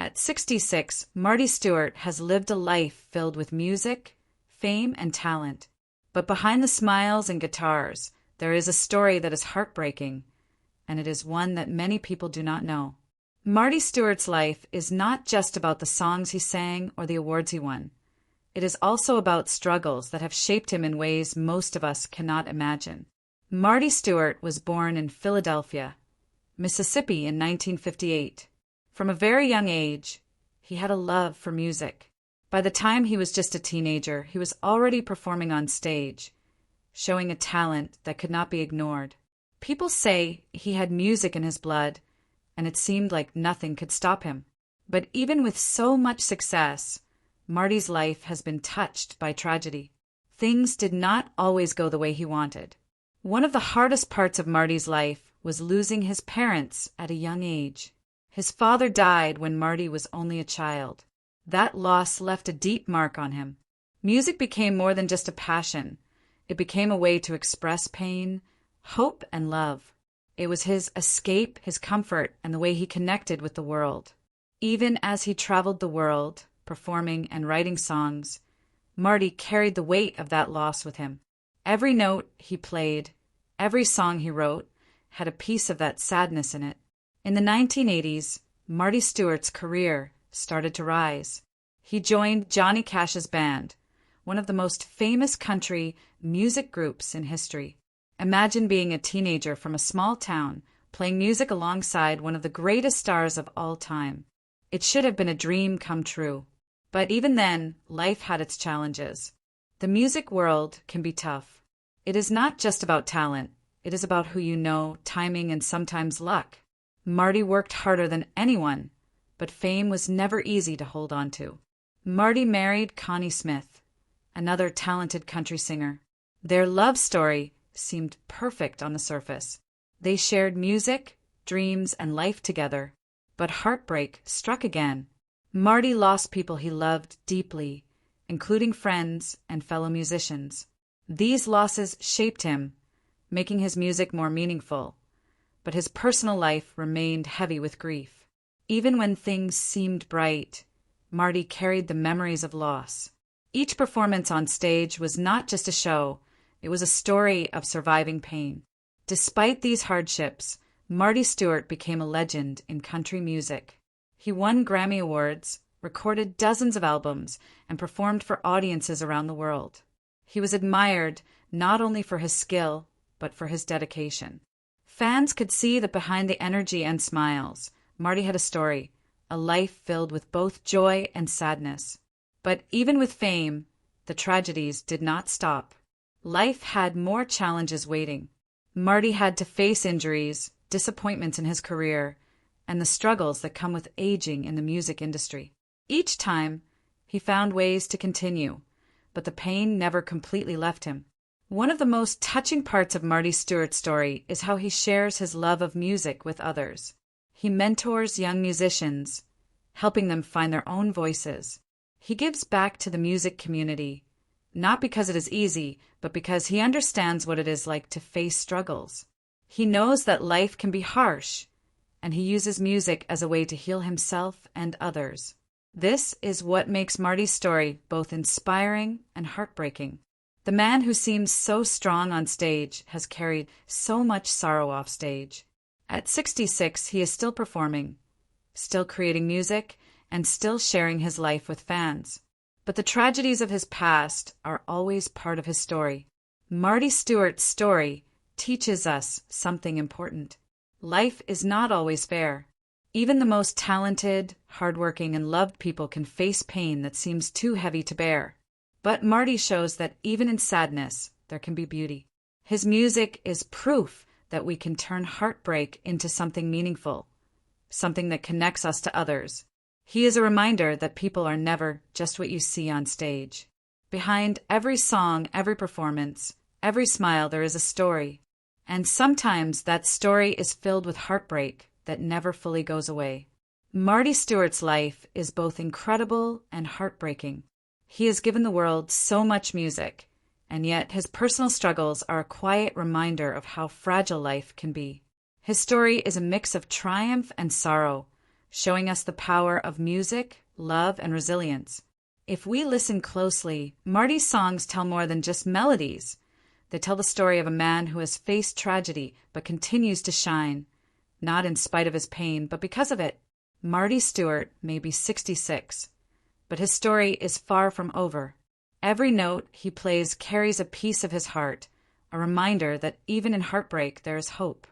At 66, Marty Stuart has lived a life filled with music, fame, and talent. But behind the smiles and guitars, there is a story that is heartbreaking, and it is one that many people do not know. Marty Stuart's life is not just about the songs he sang or the awards he won. It is also about struggles that have shaped him in ways most of us cannot imagine. Marty Stuart was born in Philadelphia, Mississippi in 1958. From a very young age, he had a love for music. By the time he was just a teenager, he was already performing on stage, showing a talent that could not be ignored. People say he had music in his blood, and it seemed like nothing could stop him. But even with so much success, Marty's life has been touched by tragedy. Things did not always go the way he wanted. One of the hardest parts of Marty's life was losing his parents at a young age. His father died when Marty was only a child. That loss left a deep mark on him. Music became more than just a passion. It became a way to express pain, hope, and love. It was his escape, his comfort, and the way he connected with the world. Even as he traveled the world, performing and writing songs, Marty carried the weight of that loss with him. Every note he played, every song he wrote, had a piece of that sadness in it. In the 1980s, Marty Stuart's career started to rise. He joined Johnny Cash's band, one of the most famous country music groups in history. Imagine being a teenager from a small town, playing music alongside one of the greatest stars of all time. It should have been a dream come true. But even then, life had its challenges. The music world can be tough. It is not just about talent. It is about who you know, timing, and sometimes luck. Marty worked harder than anyone, but fame was never easy to hold on to. Marty married Connie Smith, another talented country singer. Their love story seemed perfect on the surface. They shared music, dreams, and life together. But heartbreak struck again. Marty lost people he loved deeply, including friends and fellow musicians. These losses shaped him, making his music more meaningful. But his personal life remained heavy with grief. Even when things seemed bright, Marty carried the memories of loss. Each performance on stage was not just a show, it was a story of surviving pain. Despite these hardships, Marty Stuart became a legend in country music. He won Grammy Awards, recorded dozens of albums, and performed for audiences around the world. He was admired not only for his skill, but for his dedication. Fans could see that behind the energy and smiles, Marty had a story, a life filled with both joy and sadness. But even with fame, the tragedies did not stop. Life had more challenges waiting. Marty had to face injuries, disappointments in his career, and the struggles that come with aging in the music industry. Each time, he found ways to continue, but the pain never completely left him. One of the most touching parts of Marty Stuart's story is how he shares his love of music with others. He mentors young musicians, helping them find their own voices. He gives back to the music community, not because it is easy, but because he understands what it is like to face struggles. He knows that life can be harsh, and he uses music as a way to heal himself and others. This is what makes Marty's story both inspiring and heartbreaking. The man who seems so strong on stage has carried so much sorrow off stage. At 66, he is still performing, still creating music, and still sharing his life with fans. But the tragedies of his past are always part of his story. Marty Stuart's story teaches us something important. Life is not always fair. Even the most talented, hardworking, and loved people can face pain that seems too heavy to bear. But Marty shows that even in sadness, there can be beauty. His music is proof that we can turn heartbreak into something meaningful, something that connects us to others. He is a reminder that people are never just what you see on stage. Behind every song, every performance, every smile, there is a story. And sometimes that story is filled with heartbreak that never fully goes away. Marty Stuart's life is both incredible and heartbreaking. He has given the world so much music, and yet his personal struggles are a quiet reminder of how fragile life can be. His story is a mix of triumph and sorrow, showing us the power of music, love, and resilience. If we listen closely, Marty's songs tell more than just melodies. They tell the story of a man who has faced tragedy but continues to shine, not in spite of his pain, but because of it. Marty Stuart may be 66, but his story is far from over. Every note he plays carries a piece of his heart, a reminder that even in heartbreak there is hope.